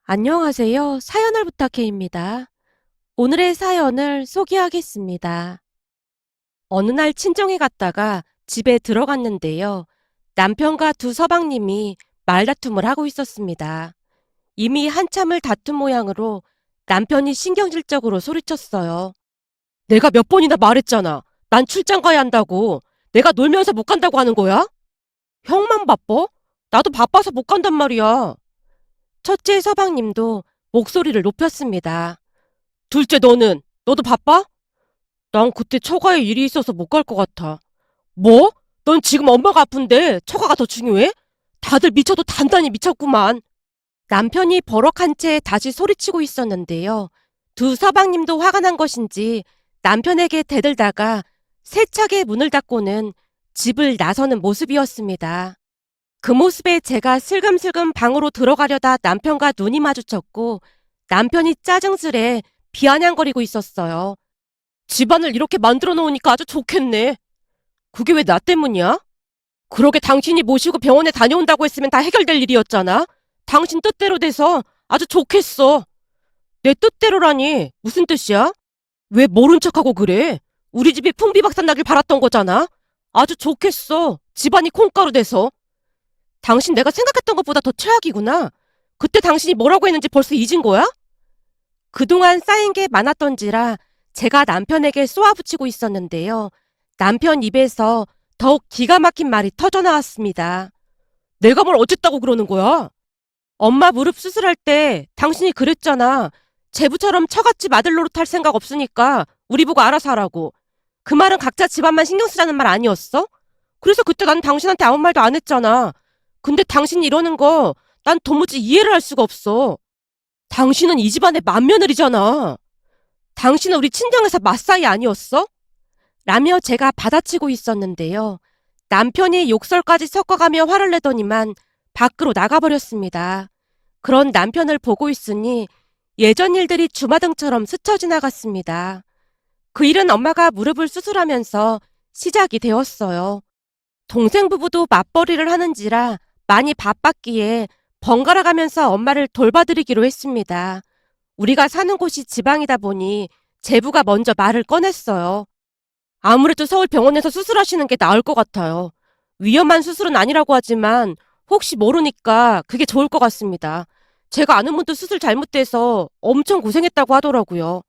안녕하세요. 사연을 부탁해입니다. 오늘의 사연을 소개하겠습니다. 어느 날 친정에 갔다가 집에 들어갔는데요. 남편과 두 서방님이 말다툼을 하고 있었습니다. 이미 한참을 다툰 모양으로 남편이 신경질적으로 소리쳤어요. 내가 몇 번이나 말했잖아. 난 출장 가야 한다고. 내가 놀면서 못 간다고 하는 거야? 형만 바빠? 나도 바빠서 못 간단 말이야. 첫째 서방님도 목소리를 높였습니다. 둘째 너도 바빠? 난 그때 처가에 일이 있어서 못 갈 것 같아. 뭐? 넌 지금 엄마가 아픈데 처가가 더 중요해? 다들 미쳐도 단단히 미쳤구만. 남편이 버럭한 채 다시 소리치고 있었는데요. 두 서방님도 화가 난 것인지 남편에게 대들다가 세차게 문을 닫고는 집을 나서는 모습이었습니다. 그 모습에 제가 슬금슬금 방으로 들어가려다 남편과 눈이 마주쳤고 남편이 짜증스레 비아냥거리고 있었어요. 집안을 이렇게 만들어 놓으니까 아주 좋겠네. 그게 왜 나 때문이야? 그러게 당신이 모시고 병원에 다녀온다고 했으면 다 해결될 일이었잖아. 당신 뜻대로 돼서 아주 좋겠어. 내 뜻대로라니 무슨 뜻이야? 왜 모른 척하고 그래? 우리 집이 풍비박산 나길 바랐던 거잖아. 아주 좋겠어. 집안이 콩가루 돼서. 당신 내가 생각했던 것보다 더 최악이구나. 그때 당신이 뭐라고 했는지 벌써 잊은 거야? 그동안 쌓인 게 많았던지라 제가 남편에게 쏘아붙이고 있었는데요. 남편 입에서 더욱 기가 막힌 말이 터져나왔습니다. 내가 뭘 어쨌다고 그러는 거야? 엄마 무릎 수술할 때 당신이 그랬잖아. 제부처럼 처갓집 아들 노릇할 생각 없으니까 우리 보고 알아서 하라고. 그 말은 각자 집안만 신경 쓰자는 말 아니었어? 그래서 그때 난 당신한테 아무 말도 안 했잖아. 근데 당신이 이러는 거 난 도무지 이해를 할 수가 없어. 당신은 이 집안의 맏며느리잖아. 당신은 우리 친정에서 맞사이 아니었어? 라며 제가 받아치고 있었는데요. 남편이 욕설까지 섞어가며 화를 내더니만 밖으로 나가버렸습니다. 그런 남편을 보고 있으니 예전 일들이 주마등처럼 스쳐 지나갔습니다. 그 일은 엄마가 무릎을 수술하면서 시작이 되었어요. 동생 부부도 맞벌이를 하는지라 많이 바빴기에 번갈아 가면서 엄마를 돌봐드리기로 했습니다. 우리가 사는 곳이 지방이다 보니 제부가 먼저 말을 꺼냈어요. 아무래도 서울 병원에서 수술하시는 게 나을 것 같아요. 위험한 수술은 아니라고 하지만 혹시 모르니까 그게 좋을 것 같습니다. 제가 아는 분도 수술 잘못돼서 엄청 고생했다고 하더라고요.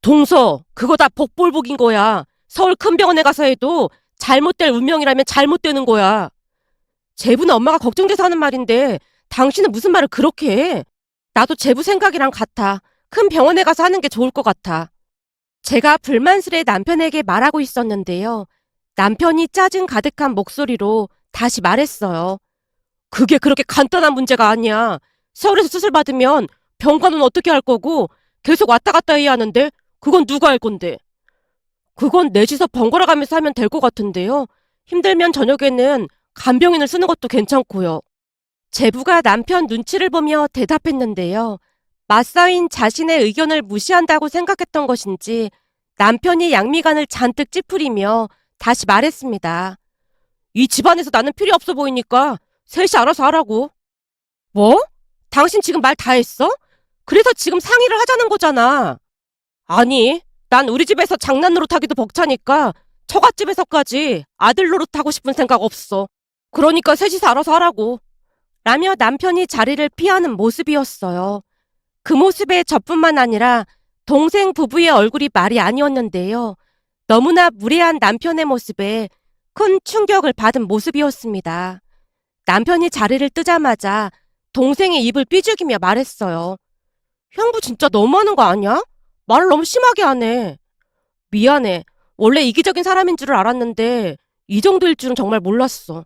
동서, 그거 다 복볼복인 거야. 서울 큰 병원에 가서 해도 잘못될 운명이라면 잘못되는 거야. 제부는 엄마가 걱정돼서 하는 말인데 당신은 무슨 말을 그렇게 해? 나도 제부 생각이랑 같아. 큰 병원에 가서 하는 게 좋을 것 같아. 제가 불만스레 남편에게 말하고 있었는데요. 남편이 짜증 가득한 목소리로 다시 말했어요. 그게 그렇게 간단한 문제가 아니야. 서울에서 수술 받으면 병가는 어떻게 할 거고 계속 왔다 갔다 해야 하는데 그건 누가 할 건데. 그건 넷이서 번갈아 가면서 하면 될 것 같은데요. 힘들면 저녁에는 간병인을 쓰는 것도 괜찮고요. 제부가 남편 눈치를 보며 대답했는데요. 맞서인 자신의 의견을 무시한다고 생각했던 것인지 남편이 양미간을 잔뜩 찌푸리며 다시 말했습니다. 이 집안에서 나는 필요 없어 보이니까 셋이 알아서 하라고. 뭐? 당신 지금 말 다 했어? 그래서 지금 상의를 하자는 거잖아. 아니, 난 우리 집에서 장난 노릇하기도 벅차니까 처갓집에서까지 아들 노릇하고 싶은 생각 없어. 그러니까 셋이서 알아서 하라고. 라며 남편이 자리를 피하는 모습이었어요. 그 모습에 저뿐만 아니라 동생 부부의 얼굴이 말이 아니었는데요. 너무나 무례한 남편의 모습에 큰 충격을 받은 모습이었습니다. 남편이 자리를 뜨자마자 동생의 입을 삐죽이며 말했어요. 형부 진짜 너무하는 거 아니야? 말을 너무 심하게 하네. 미안해. 원래 이기적인 사람인 줄을 알았는데 이 정도일 줄은 정말 몰랐어.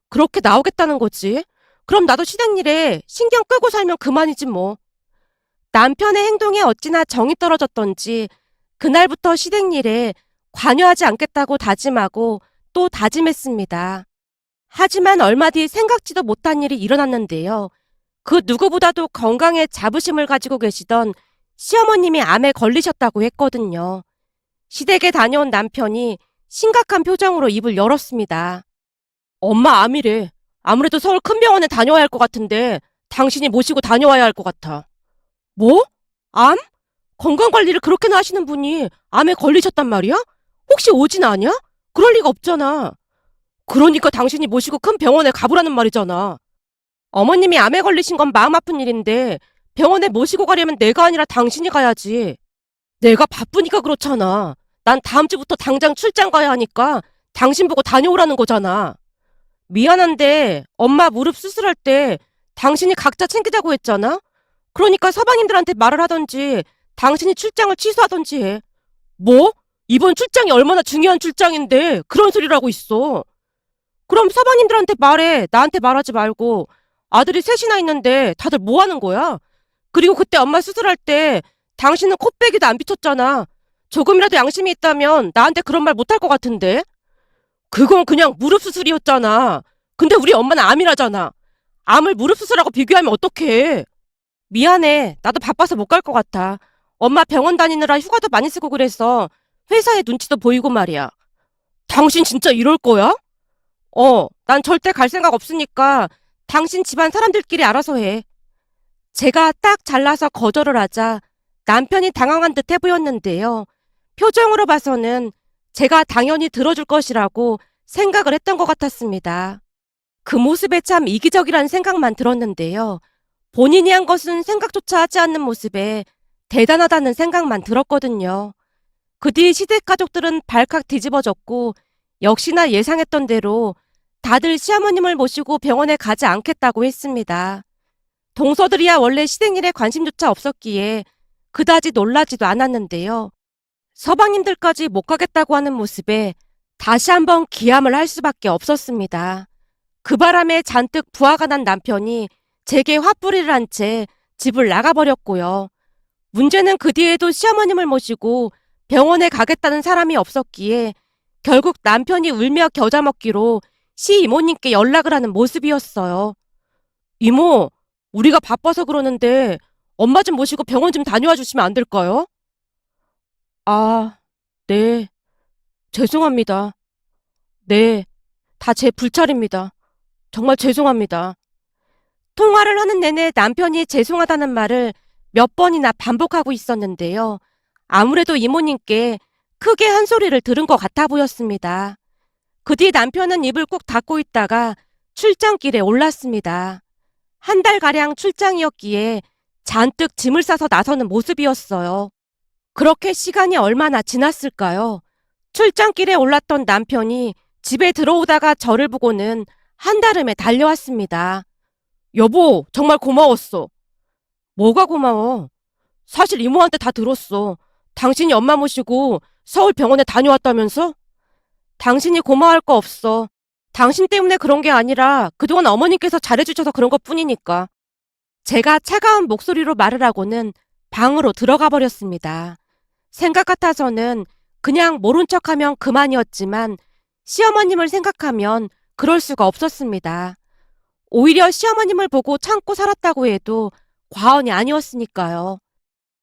그렇게 나오겠다는 거지. 그럼 나도 시댁일에 신경 끄고 살면 그만이지 뭐. 남편의 행동에 어찌나 정이 떨어졌던지 그날부터 시댁일에 관여하지 않겠다고 다짐하고 또 다짐했습니다. 하지만 얼마 뒤 생각지도 못한 일이 일어났는데요. 그 누구보다도 건강에 자부심을 가지고 계시던 시어머님이 암에 걸리셨다고 했거든요. 시댁에 다녀온 남편이 심각한 표정으로 입을 열었습니다. 엄마 암이래. 아무래도 서울 큰 병원에 다녀와야 할 것 같은데 당신이 모시고 다녀와야 할 것 같아. 뭐? 암? 건강관리를 그렇게나 하시는 분이 암에 걸리셨단 말이야? 혹시 오진 않냐? 그럴 리가 없잖아. 그러니까 당신이 모시고 큰 병원에 가보라는 말이잖아. 어머님이 암에 걸리신 건 마음 아픈 일인데 병원에 모시고 가려면 내가 아니라 당신이 가야지. 내가 바쁘니까 그렇잖아. 난 다음 주부터 당장 출장 가야 하니까 당신 보고 다녀오라는 거잖아. 미안한데 엄마 무릎 수술할 때 당신이 각자 챙기자고 했잖아? 그러니까 서방님들한테 말을 하던지 당신이 출장을 취소하던지 해. 뭐? 이번 출장이 얼마나 중요한 출장인데 그런 소리를 하고 있어. 그럼 서방님들한테 말해. 나한테 말하지 말고. 아들이 셋이나 있는데 다들 뭐 하는 거야? 그리고 그때 엄마 수술할 때 당신은 코빼기도 안 비쳤잖아. 조금이라도 양심이 있다면 나한테 그런 말 못할 것 같은데? 그건 그냥 무릎 수술이었잖아. 근데 우리 엄마는 암이라잖아. 암을 무릎 수술하고 비교하면 어떡해. 미안해. 나도 바빠서 못 갈 것 같아. 엄마 병원 다니느라 휴가도 많이 쓰고 그래서 회사에 눈치도 보이고 말이야. 당신 진짜 이럴 거야? 난 절대 갈 생각 없으니까 당신 집안 사람들끼리 알아서 해. 제가 딱 잘라서 거절을 하자 남편이 당황한 듯해 보였는데요. 표정으로 봐서는 제가 당연히 들어줄 것이라고 생각을 했던 것 같았습니다. 그 모습에 참 이기적이라는 생각만 들었는데요. 본인이 한 것은 생각조차 하지 않는 모습에 대단하다는 생각만 들었거든요. 그 뒤 시댁 가족들은 발칵 뒤집어졌고 역시나 예상했던 대로 다들 시어머님을 모시고 병원에 가지 않겠다고 했습니다. 동서들이야 원래 시댁일에 관심조차 없었기에 그다지 놀라지도 않았는데요. 서방님들까지 못 가겠다고 하는 모습에 다시 한번 기함을 할 수밖에 없었습니다. 그 바람에 잔뜩 부하가 난 남편이 제게 화풀이를 한 채 집을 나가버렸고요. 문제는 그 뒤에도 시어머님을 모시고 병원에 가겠다는 사람이 없었기에 결국 남편이 울며 겨자 먹기로 시이모님께 연락을 하는 모습이었어요. 이모, 우리가 바빠서 그러는데 엄마 좀 모시고 병원 좀 다녀와 주시면 안 될까요? 아, 네. 죄송합니다. 네. 다 제 불찰입니다. 정말 죄송합니다. 통화를 하는 내내 남편이 죄송하다는 말을 몇 번이나 반복하고 있었는데요. 아무래도 이모님께 크게 한 소리를 들은 것 같아 보였습니다. 그 뒤 남편은 입을 꾹 닫고 있다가 출장길에 올랐습니다. 한 달가량 출장이었기에 잔뜩 짐을 싸서 나서는 모습이었어요. 그렇게 시간이 얼마나 지났을까요? 출장길에 올랐던 남편이 집에 들어오다가 저를 보고는 한달음에 달려왔습니다. 여보, 정말 고마웠어. 뭐가 고마워? 사실 이모한테 다 들었어. 당신이 엄마 모시고 서울 병원에 다녀왔다면서? 당신이 고마워할 거 없어. 당신 때문에 그런 게 아니라 그동안 어머님께서 잘해주셔서 그런 것 뿐이니까. 제가 차가운 목소리로 말을 하고는 방으로 들어가 버렸습니다. 생각 같아서는 그냥 모른 척하면 그만이었지만 시어머님을 생각하면 그럴 수가 없었습니다. 오히려 시어머님을 보고 참고 살았다고 해도 과언이 아니었으니까요.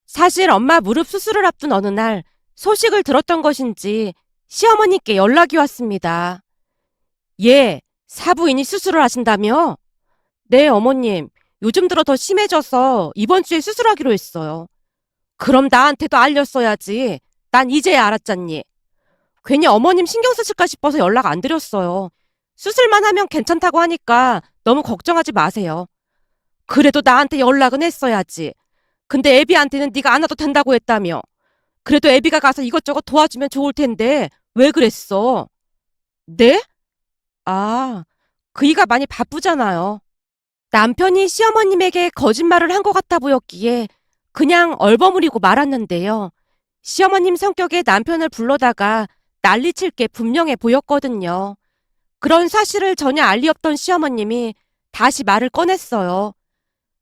사실 엄마 무릎 수술을 앞둔 어느 날 소식을 들었던 것인지 시어머니께 연락이 왔습니다. 예, 사부인이 수술을 하신다며? 네, 어머님. 요즘 들어 더 심해져서 이번 주에 수술하기로 했어요. 그럼 나한테도 알렸어야지. 난 이제야 알았잖니. 괜히 어머님 신경 쓰실까 싶어서 연락 안 드렸어요. 수술만 하면 괜찮다고 하니까 너무 걱정하지 마세요. 그래도 나한테 연락은 했어야지. 근데 애비한테는 네가 안 와도 된다고 했다며. 그래도 애비가 가서 이것저것 도와주면 좋을 텐데 왜 그랬어? 네? 아, 그이가 많이 바쁘잖아요. 남편이 시어머님에게 거짓말을 한 것 같아 보였기에 그냥 얼버무리고 말았는데요. 시어머님 성격에 남편을 불러다가 난리칠 게 분명해 보였거든요. 그런 사실을 전혀 알 리 없던 시어머님이 다시 말을 꺼냈어요.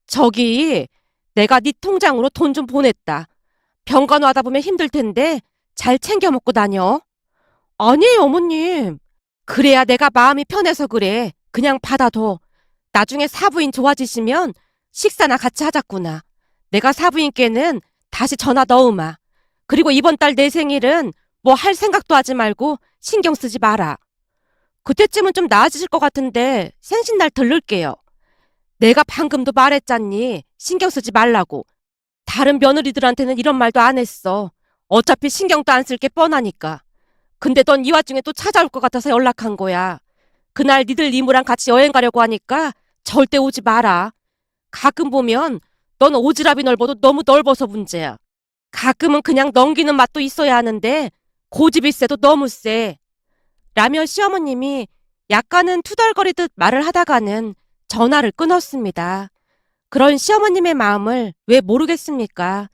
저기, 내가 네 통장으로 돈 좀 보냈다. 병간 와다 보면 힘들 텐데 잘 챙겨 먹고 다녀. 아니에요, 어머님. 그래야 내가 마음이 편해서 그래. 그냥 받아둬. 나중에 사부인 좋아지시면 식사나 같이 하자꾸나. 내가 사부인께는 다시 전화 넣으마. 그리고 이번 달 내 생일은 뭐 할 생각도 하지 말고 신경 쓰지 마라. 그때쯤은 좀 나아지실 것 같은데 생신날 들를게요. 내가 방금도 말했잖니. 신경 쓰지 말라고. 다른 며느리들한테는 이런 말도 안 했어. 어차피 신경도 안 쓸 게 뻔하니까. 근데 넌 이 와중에 또 찾아올 것 같아서 연락한 거야. 그날 니들 이모랑 같이 여행 가려고 하니까 절대 오지 마라. 가끔 보면 넌 오지랖이 넓어도 너무 넓어서 문제야. 가끔은 그냥 넘기는 맛도 있어야 하는데 고집이 세도 너무 세. 라며 시어머님이 약간은 투덜거리듯 말을 하다가는 전화를 끊었습니다. 그런 시어머님의 마음을 왜 모르겠습니까?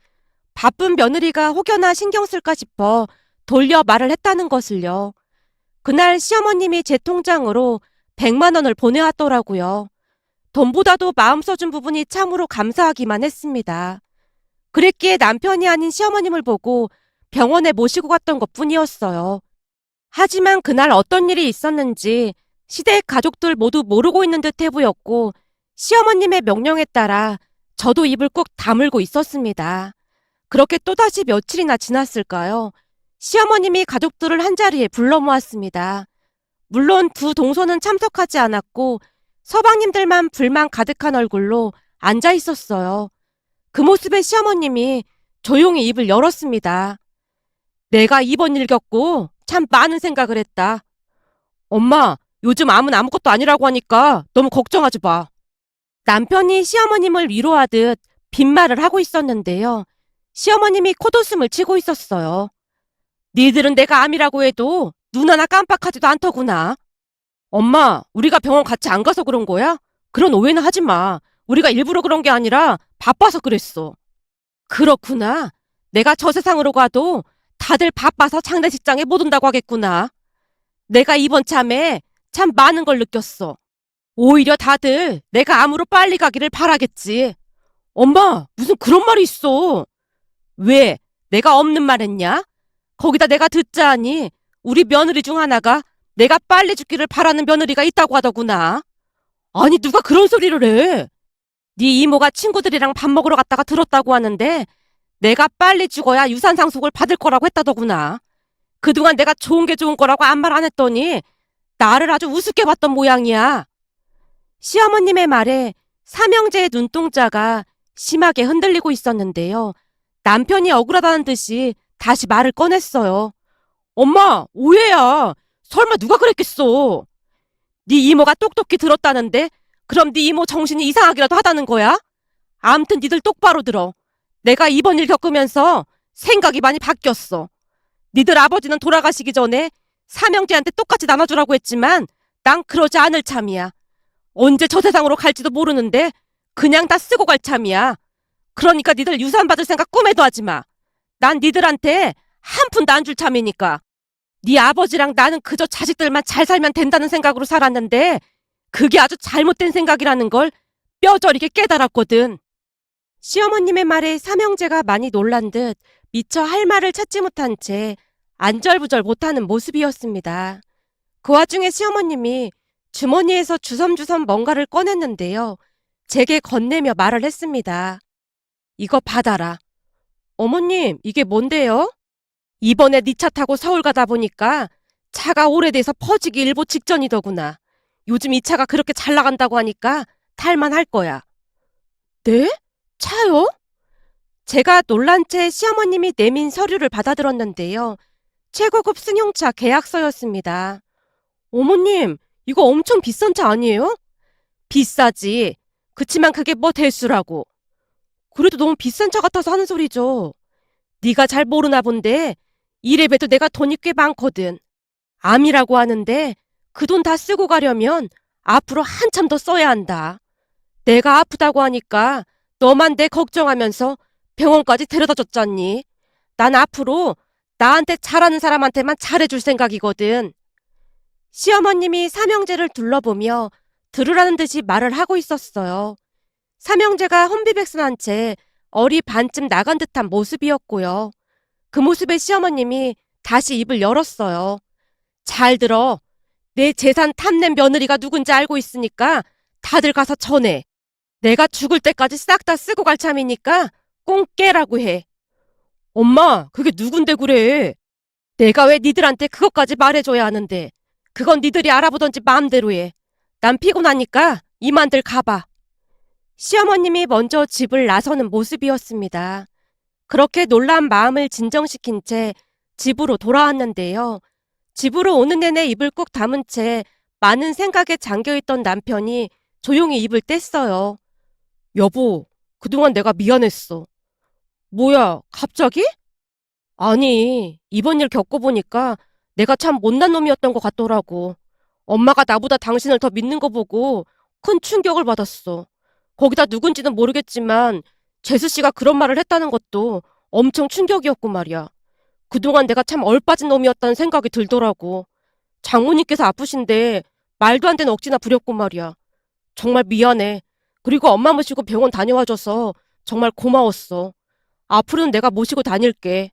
바쁜 며느리가 혹여나 신경 쓸까 싶어 돌려 말을 했다는 것을요. 그날 시어머님이 제 통장으로 100만 원을 보내왔더라고요. 돈보다도 마음 써준 부분이 참으로 감사하기만 했습니다. 그랬기에 남편이 아닌 시어머님을 보고 병원에 모시고 갔던 것뿐이었어요. 하지만 그날 어떤 일이 있었는지 시댁 가족들 모두 모르고 있는 듯해 보였고 시어머님의 명령에 따라 저도 입을 꾹 다물고 있었습니다. 그렇게 또다시 며칠이나 지났을까요? 시어머님이 가족들을 한자리에 불러 모았습니다. 물론 두 동서는 참석하지 않았고 서방님들만 불만 가득한 얼굴로 앉아 있었어요. 그 모습에 시어머님이 조용히 입을 열었습니다. 내가 이번 일 겪고 참 많은 생각을 했다. 엄마, 요즘 암은 아무것도 아니라고 하니까 너무 걱정하지 마. 남편이 시어머님을 위로하듯 빈말을 하고 있었는데요. 시어머님이 콧웃음을 치고 있었어요. 니들은 내가 암이라고 해도 눈 하나 깜빡하지도 않더구나. 엄마, 우리가 병원 같이 안 가서 그런 거야? 그런 오해는 하지 마. 우리가 일부러 그런 게 아니라 바빠서 그랬어. 그렇구나. 내가 저 세상으로 가도 다들 바빠서 장례식장에 못 온다고 하겠구나. 내가 이번 참에 참 많은 걸 느꼈어. 오히려 다들 내가 암으로 빨리 가기를 바라겠지. 엄마, 무슨 그런 말이 있어. 왜? 내가 없는 말 했냐? 거기다 내가 듣자 하니 우리 며느리 중 하나가 내가 빨리 죽기를 바라는 며느리가 있다고 하더구나. 아니, 누가 그런 소리를 해? 네 이모가 친구들이랑 밥 먹으러 갔다가 들었다고 하는데 내가 빨리 죽어야 유산 상속을 받을 거라고 했다더구나. 그동안 내가 좋은 게 좋은 거라고 아무 말 안 했더니 나를 아주 우습게 봤던 모양이야. 시어머님의 말에 삼형제의 눈동자가 심하게 흔들리고 있었는데요. 남편이 억울하다는 듯이 다시 말을 꺼냈어요. 엄마, 오해야. 설마 누가 그랬겠어. 네 이모가 똑똑히 들었다는데 그럼 네 이모 정신이 이상하기라도 하다는 거야? 암튼 니들 똑바로 들어. 내가 이번 일 겪으면서 생각이 많이 바뀌었어. 니들 아버지는 돌아가시기 전에 삼형제한테 똑같이 나눠주라고 했지만 난 그러지 않을 참이야. 언제 저 세상으로 갈지도 모르는데 그냥 다 쓰고 갈 참이야. 그러니까 니들 유산 받을 생각 꿈에도 하지 마. 난 니들한테 한 푼도 안 줄 참이니까. 네 아버지랑 나는 그저 자식들만 잘 살면 된다는 생각으로 살았는데 그게 아주 잘못된 생각이라는 걸 뼈저리게 깨달았거든. 시어머님의 말에 삼형제가 많이 놀란 듯 미처 할 말을 찾지 못한 채 안절부절 못하는 모습이었습니다. 그 와중에 시어머님이 주머니에서 주섬주섬 뭔가를 꺼냈는데요. 제게 건네며 말을 했습니다. 이거 받아라. 어머님, 이게 뭔데요? 이번에 네 차 타고 서울 가다 보니까 차가 오래돼서 퍼지기 일보 직전이더구나. 요즘 이 차가 그렇게 잘 나간다고 하니까 탈만할 거야. 네? 차요? 제가 놀란 채 시어머님이 내민 서류를 받아들었는데요. 최고급 승용차 계약서였습니다. 어머님, 이거 엄청 비싼 차 아니에요? 비싸지. 그치만 그게 뭐 대수라고. 그래도 너무 비싼 차 같아서 하는 소리죠. 네가 잘 모르나 본데 이래봬도 내가 돈이 꽤 많거든. 암이라고 하는데 그 돈 다 쓰고 가려면 앞으로 한참 더 써야 한다. 내가 아프다고 하니까 너만 내 걱정하면서 병원까지 데려다 줬잖니. 난 앞으로 나한테 잘하는 사람한테만 잘해줄 생각이거든. 시어머님이 삼형제를 둘러보며 들으라는 듯이 말을 하고 있었어요. 삼형제가 혼비백산한 채 얼이 반쯤 나간 듯한 모습이었고요. 그 모습에 시어머님이 다시 입을 열었어요. 잘 들어. 내 재산 탐낸 며느리가 누군지 알고 있으니까 다들 가서 전해. 내가 죽을 때까지 싹 다 쓰고 갈 참이니까 꼭 깨라고 해. 엄마, 그게 누군데 그래? 내가 왜 니들한테 그것까지 말해줘야 하는데. 그건 니들이 알아보던지 마음대로 해. 난 피곤하니까 이만들 가봐. 시어머님이 먼저 집을 나서는 모습이었습니다. 그렇게 놀란 마음을 진정시킨 채 집으로 돌아왔는데요. 집으로 오는 내내 입을 꾹 다문 채 많은 생각에 잠겨있던 남편이 조용히 입을 뗐어요. 여보, 그동안 내가 미안했어. 뭐야, 갑자기? 아니, 이번 일 겪어보니까 내가 참 못난 놈이었던 것 같더라고. 엄마가 나보다 당신을 더 믿는 거 보고 큰 충격을 받았어. 거기다 누군지는 모르겠지만 재수 씨가 그런 말을 했다는 것도 엄청 충격이었고 말이야. 그동안 내가 참 얼빠진 놈이었다는 생각이 들더라고. 장모님께서 아프신데 말도 안 되는 억지나 부렸고 말이야. 정말 미안해. 그리고 엄마 모시고 병원 다녀와줘서 정말 고마웠어. 앞으로는 내가 모시고 다닐게.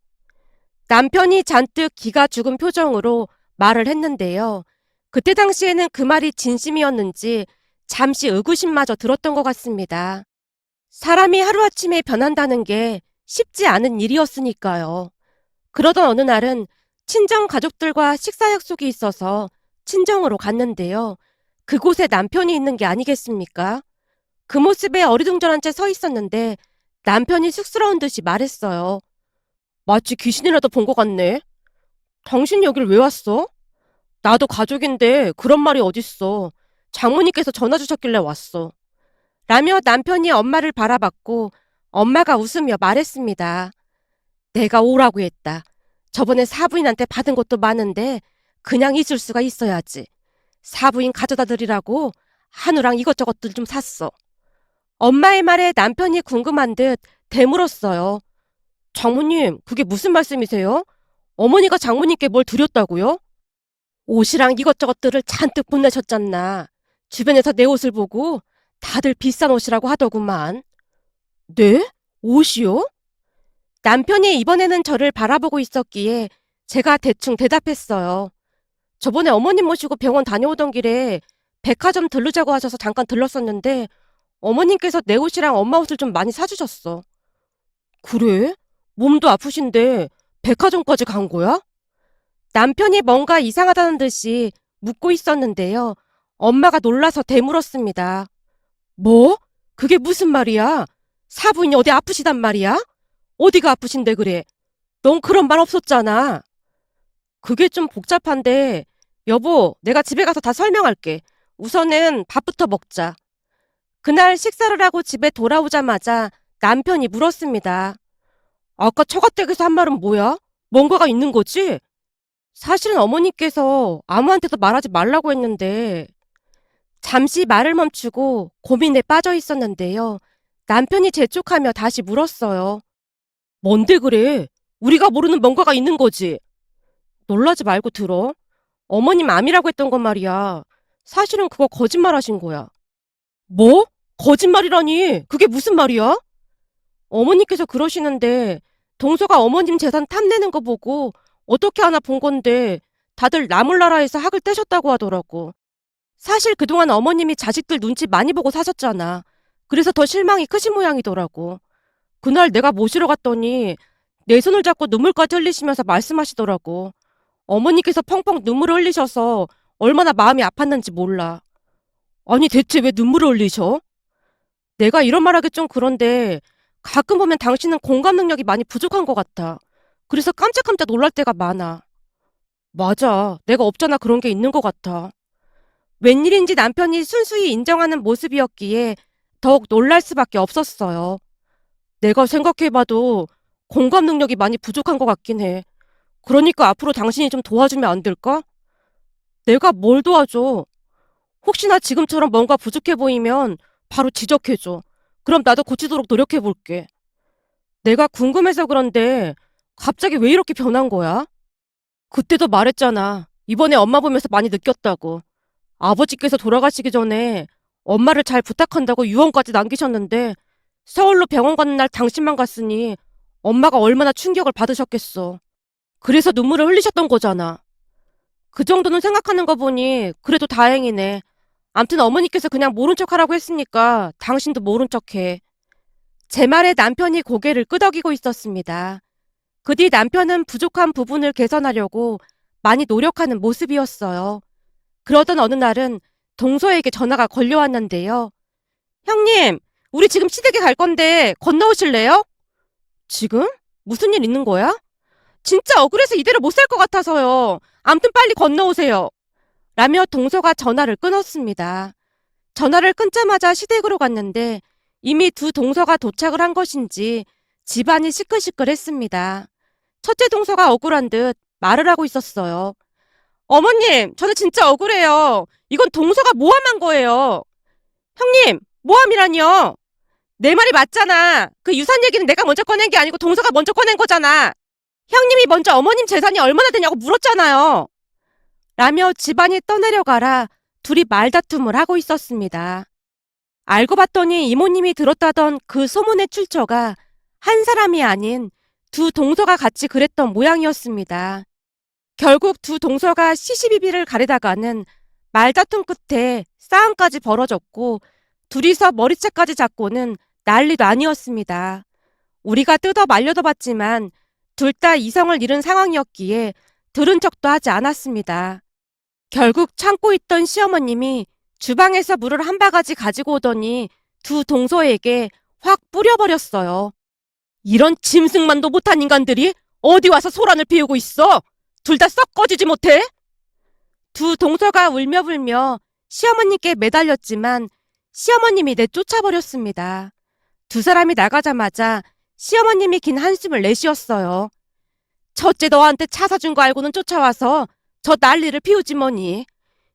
남편이 잔뜩 기가 죽은 표정으로 말을 했는데요. 그때 당시에는 그 말이 진심이었는지 잠시 의구심마저 들었던 것 같습니다. 사람이 하루아침에 변한다는 게 쉽지 않은 일이었으니까요. 그러던 어느 날은 친정 가족들과 식사 약속이 있어서 친정으로 갔는데요. 그곳에 남편이 있는 게 아니겠습니까? 그 모습에 어리둥절한 채 서 있었는데 남편이 쑥스러운 듯이 말했어요. 마치 귀신이라도 본 것 같네. 당신 여길 왜 왔어? 나도 가족인데 그런 말이 어딨어. 장모님께서 전화 주셨길래 왔어. 라며 남편이 엄마를 바라봤고 엄마가 웃으며 말했습니다. 내가 오라고 했다. 저번에 사부인한테 받은 것도 많은데 그냥 있을 수가 있어야지. 사부인 가져다 드리라고 한우랑 이것저것들 좀 샀어. 엄마의 말에 남편이 궁금한 듯 되물었어요. 장모님, 그게 무슨 말씀이세요? 어머니가 장모님께 뭘 드렸다고요? 옷이랑 이것저것들을 잔뜩 보내셨잖나. 주변에서 내 옷을 보고 다들 비싼 옷이라고 하더구만. 네? 옷이요? 남편이 이번에는 저를 바라보고 있었기에 제가 대충 대답했어요. 저번에 어머님 모시고 병원 다녀오던 길에 백화점 들르자고 하셔서 잠깐 들렀었는데 어머님께서 내 옷이랑 엄마 옷을 좀 많이 사주셨어. 그래? 몸도 아프신데 백화점까지 간 거야? 남편이 뭔가 이상하다는 듯이 묻고 있었는데요. 엄마가 놀라서 되물었습니다. 뭐? 그게 무슨 말이야? 사부인이 어디 아프시단 말이야? 어디가 아프신데 그래? 넌 그런 말 없었잖아. 그게 좀 복잡한데 여보, 내가 집에 가서 다 설명할게. 우선은 밥부터 먹자. 그날 식사를 하고 집에 돌아오자마자 남편이 물었습니다. 아까 처가댁에서 한 말은 뭐야? 뭔가가 있는 거지? 사실은 어머니께서 아무한테도 말하지 말라고 했는데 잠시 말을 멈추고 고민에 빠져 있었는데요. 남편이 재촉하며 다시 물었어요. 뭔데 그래? 우리가 모르는 뭔가가 있는 거지? 놀라지 말고 들어. 어머님 암이라고 했던 건 말이야. 사실은 그거 거짓말 하신 거야. 뭐? 거짓말이라니? 그게 무슨 말이야? 어머니께서 그러시는데 동서가 어머님 재산 탐내는 거 보고 어떻게 하나 본 건데 다들 나몰라라에서 학을 떼셨다고 하더라고. 사실 그동안 어머님이 자식들 눈치 많이 보고 사셨잖아. 그래서 더 실망이 크신 모양이더라고. 그날 내가 모시러 갔더니 내 손을 잡고 눈물까지 흘리시면서 말씀하시더라고. 어머니께서 펑펑 눈물을 흘리셔서 얼마나 마음이 아팠는지 몰라. 아니 대체 왜 눈물을 흘리셔? 내가 이런 말하기 좀 그런데 가끔 보면 당신은 공감 능력이 많이 부족한 것 같아. 그래서 깜짝깜짝 놀랄 때가 많아. 맞아. 내가 없잖아 그런 게 있는 것 같아. 웬일인지 남편이 순수히 인정하는 모습이었기에 더욱 놀랄 수밖에 없었어요. 내가 생각해봐도 공감 능력이 많이 부족한 것 같긴 해. 그러니까 앞으로 당신이 좀 도와주면 안 될까? 내가 뭘 도와줘? 혹시나 지금처럼 뭔가 부족해 보이면 바로 지적해줘. 그럼 나도 고치도록 노력해볼게. 내가 궁금해서 그런데 갑자기 왜 이렇게 변한 거야? 그때도 말했잖아. 이번에 엄마 보면서 많이 느꼈다고. 아버지께서 돌아가시기 전에 엄마를 잘 부탁한다고 유언까지 남기셨는데 서울로 병원 가는 날 당신만 갔으니 엄마가 얼마나 충격을 받으셨겠어. 그래서 눈물을 흘리셨던 거잖아. 그 정도는 생각하는 거 보니 그래도 다행이네. 암튼 어머니께서 그냥 모른 척하라고 했으니까 당신도 모른 척해. 제 말에 남편이 고개를 끄덕이고 있었습니다. 그 뒤 남편은 부족한 부분을 개선하려고 많이 노력하는 모습이었어요. 그러던 어느 날은 동서에게 전화가 걸려왔는데요. 형님, 우리 지금 시댁에 갈 건데 건너오실래요? 지금? 무슨 일 있는 거야? 진짜 억울해서 이대로 못 살 것 같아서요. 암튼 빨리 건너오세요. 라며 동서가 전화를 끊었습니다. 전화를 끊자마자 시댁으로 갔는데 이미 두 동서가 도착을 한 것인지 집안이 시끌시끌했습니다. 첫째 동서가 억울한 듯 말을 하고 있었어요. 어머님, 저는 진짜 억울해요. 이건 동서가 모함한 거예요. 형님, 모함이라뇨? 내 말이 맞잖아. 그 유산 얘기는 내가 먼저 꺼낸 게 아니고 동서가 먼저 꺼낸 거잖아. 형님이 먼저 어머님 재산이 얼마나 되냐고 물었잖아요. 라며 집안이 떠내려가라 둘이 말다툼을 하고 있었습니다. 알고 봤더니 이모님이 들었다던 그 소문의 출처가 한 사람이 아닌 두 동서가 같이 그랬던 모양이었습니다. 결국 두 동서가 시시비비를 가리다가는 말다툼 끝에 싸움까지 벌어졌고 둘이서 머리채까지 잡고는 난리도 아니었습니다. 우리가 뜯어 말려도 봤지만 둘 다 이성을 잃은 상황이었기에 들은 척도 하지 않았습니다. 결국 참고 있던 시어머님이 주방에서 물을 한 바가지 가지고 오더니 두 동서에게 확 뿌려버렸어요. 이런 짐승만도 못한 인간들이 어디 와서 소란을 피우고 있어? 둘 다 썩 꺼지지 못해? 두 동서가 울며불며 시어머님께 매달렸지만 시어머님이 내쫓아버렸습니다. 두 사람이 나가자마자 시어머님이 긴 한숨을 내쉬었어요. 첫째 너한테 차 사준 거 알고는 쫓아와서 저 난리를 피우지 뭐니.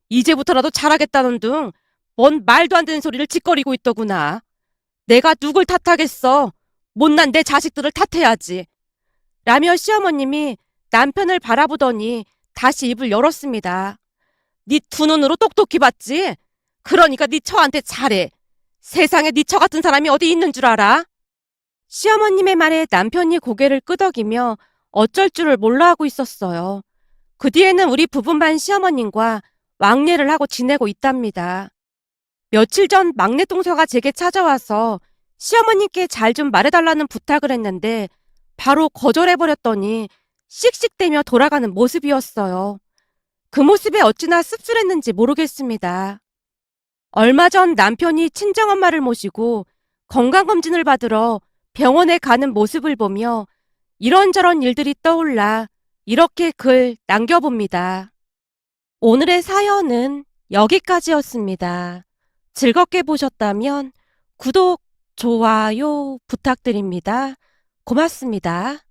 이제부터라도 잘하겠다는 둥 뭔 말도 안 되는 소리를 짓거리고 있더구나. 내가 누굴 탓하겠어. 못난 내 자식들을 탓해야지. 라며 시어머님이 남편을 바라보더니 다시 입을 열었습니다. 네 두 눈으로 똑똑히 봤지? 그러니까 네 처한테 잘해. 세상에 네 처 같은 사람이 어디 있는 줄 알아? 시어머님의 말에 남편이 고개를 끄덕이며 어쩔 줄을 몰라 하고 있었어요. 그 뒤에는 우리 부부만 시어머님과 왕래를 하고 지내고 있답니다. 며칠 전 막내 동서가 제게 찾아와서 시어머님께 잘 좀 말해달라는 부탁을 했는데 바로 거절해버렸더니 씩씩대며 돌아가는 모습이었어요. 그 모습에 어찌나 씁쓸했는지 모르겠습니다. 얼마 전 남편이 친정엄마를 모시고 건강검진을 받으러 병원에 가는 모습을 보며 이런저런 일들이 떠올라 이렇게 글 남겨봅니다. 오늘의 사연은 여기까지였습니다. 즐겁게 보셨다면 구독, 좋아요 부탁드립니다. 고맙습니다.